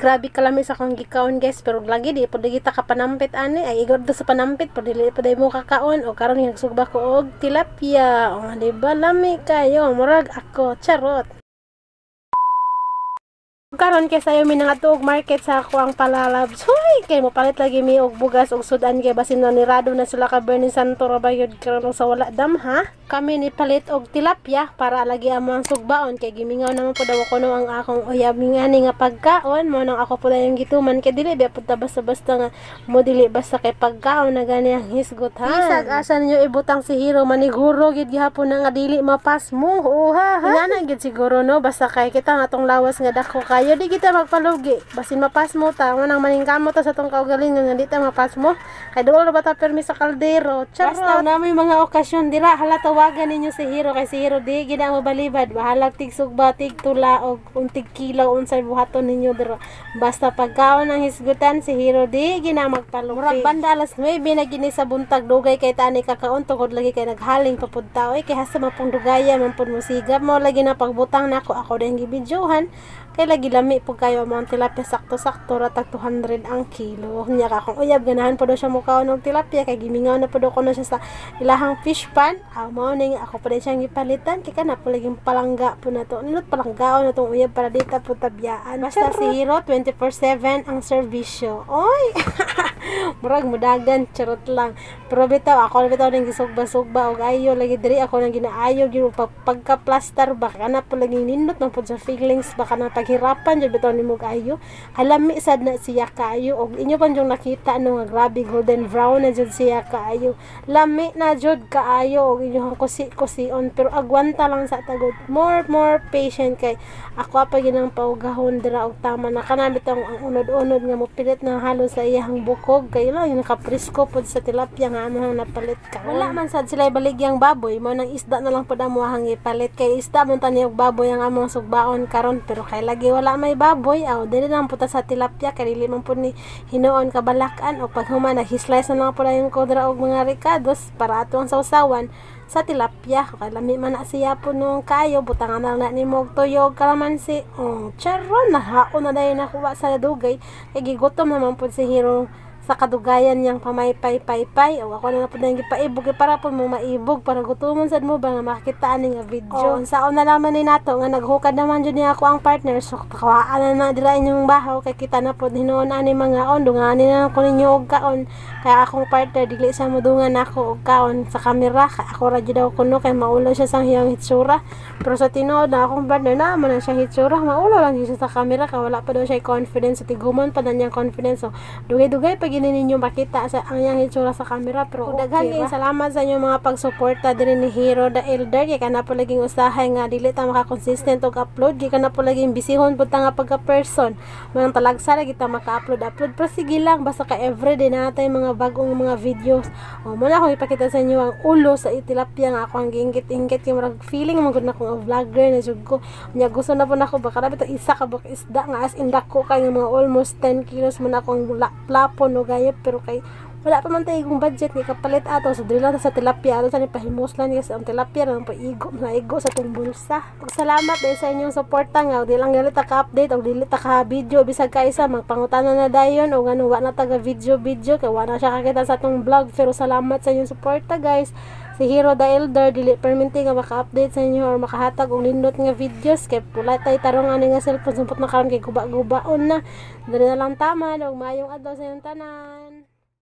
grabe kalami sa akong gikaon guys, pero lagi di pud kita ka panampit ani ay igor do sa panampit pud dili pud mo kakaon o karon nagsugba ko og tilapia. O di ba lami kayo murag ako charot. Karon kay sayo mi nga tuog market sa ako ang palalabs. Hoy, kay mo palit lagi mi og bugas og sudan kay basin no nirado na sila ka Bernie Santo ra bayod karon sa wala dam ha. Kami ni palit og tilapia para lagi amo ang sugbaon kay gimingaw naman pud daw kuno ang akong uyab ngani nga pagkaon mo nang ako pud yung gituman kay dili ba pud basta-basta nga mo dili basta kay pagkaon na gani ang hisgot ha. Bisag asa ninyo ibutang si Hero maniguro gid gihapon nga dili mapas mo. Ha. Ingana gid siguro no basta kay kita nga tong lawas nga dako kayo di kita magpalugi basin mapas mo ta nang maningkamo ta sa tong kaugalingon nga di ta mapas mo kay duol ba ta permi sa kaldero charot. Basta na may mga okasyon dira hala tawagan ninyo si Hero kay si Hero di gid ang mabalibad bahalag tigsugba tigtula og untig kilaw unsay buhaton ninyo dira basta pagkaon ang hisgutan si Hero di gina magpalugi. Murag banda alas 9 na gini sa buntag dugay kay tani kakaon tungod lagi kay naghaling papud tao kay hasta mapong dugaya man pud mo sigap mo lagi na pagbutang nako ako din gibidyohan kay lagi lami po kayo ang tilapia sakto-sakto ratag 200 ang kilo. Nya ka kung uyab ganahan po daw siya mukaon og tilapia kay gimingaw na po daw kuno siya sa ilahang fish pan. Mao ning ako pa din siyang gipalitan kay kana po laging palangga po na to. Nilot palanggaon na tong uyab para dita po tabyaan. Basta si Hero 24/7 ang serbisyo. Oy. Murag mudagan charot lang. Pero bitaw ako ning gisugba-sugba og ayo lagi diri ako nang ginaayo gyud pagka-plaster ba kana po laging nindot man pud sa feelings baka na paghirapan jud bitaw nimo kaayo. Halami sad na siya kaayo og inyo pa jung nakita ano nga grabe golden brown na jud siya kaayo. Lami na jud kaayo og inyo kusi-kusion pero agwanta lang sa tagod. More patient kay ako pa ginang paugahon dira og tama na kana bitaw ang unod-unod nga mo pilit na halos sa iyang bukog kay lang yung nakaprisko pod sa tilapia nga among napalit ka. Wala man sad sila baligyang baboy mo nang isda na lang pod amo hang ipalit kay isda man tani og baboy ang among sugbaon karon pero kay lagi wala may baboy dili lang puta sa tilapia kay dili man pud ni hinuon kabalakan o pag human nag-slice na lang pud yung kodra og mga ricados para ato ang sausawan sa tilapia kay lami man na siya po nung kayo butangan na nimo og tuyo og kalamansi charon na haon na dayon nakuha sa dugay kay gigutom naman pud si Hero sa kadugayan niyang pamaypay-paypay o ako na po na gipaibog para po mo maibog para gutumon sad mo ba nga makita ani nga video. Saon na naman ni nato nga naghukad naman jud niya ako ang partner so kawaan na dira inyong bahaw kay kita na po hinuon ani mga dungani na ko ninyo og kaon kaya akong partner dili sa modungan ako og kaon sa kamera kay ako ra jud daw kuno kay maulo siya sang hiyang hitsura pero sa tinuod na akong partner na man siya hitsura maulo lang siya sa kamera kay wala pa daw siya confidence sa tiguman pa na niyang confidence so dugay-dugay pag gini ninyo makita sa ang yang hitsura sa camera pero daghan salamat sa inyo mga pagsuporta diri ni Hero the Elder kay kana po laging usahay nga dili ta maka-consistent og upload kay kana po laging bisihon pud ta nga pagka-person man talagsa lagi ta maka-upload pero sige lang basta ka everyday natay mga bagong mga videos muna ako ipakita sa inyo ang ulo sa tilapia nga ako ang giingkit-ingkit kay murag feeling man gud na akong vlogger na jud ko nya gusto na po nako baka bitaw isa ka bak isda nga as in dako kay mga almost 10 kilos man akong plapon gayop pero kay wala pa man tayo kung budget ni kapalit ato so dili lang sa tilapia ato sa ni pahimoslan kasi ang tilapia nang paigo sa tong bulsa. Salamat dahil sa inyong suporta nga di lang galit ka update o dili ta ka video bisag ka isa magpangutana na dayon o ngano wa na taga video kay wa na siya kakita sa tong vlog pero salamat sa inyong suporta guys. Si Hero the Elder dili perminti nga maka-update sa inyo or makahatag og lindot nga videos kay pula tay tarong ani nga cellphone sumpot na karon kay guba-gubaon na dili na lang tama og mayong adlaw sa inyong tanan.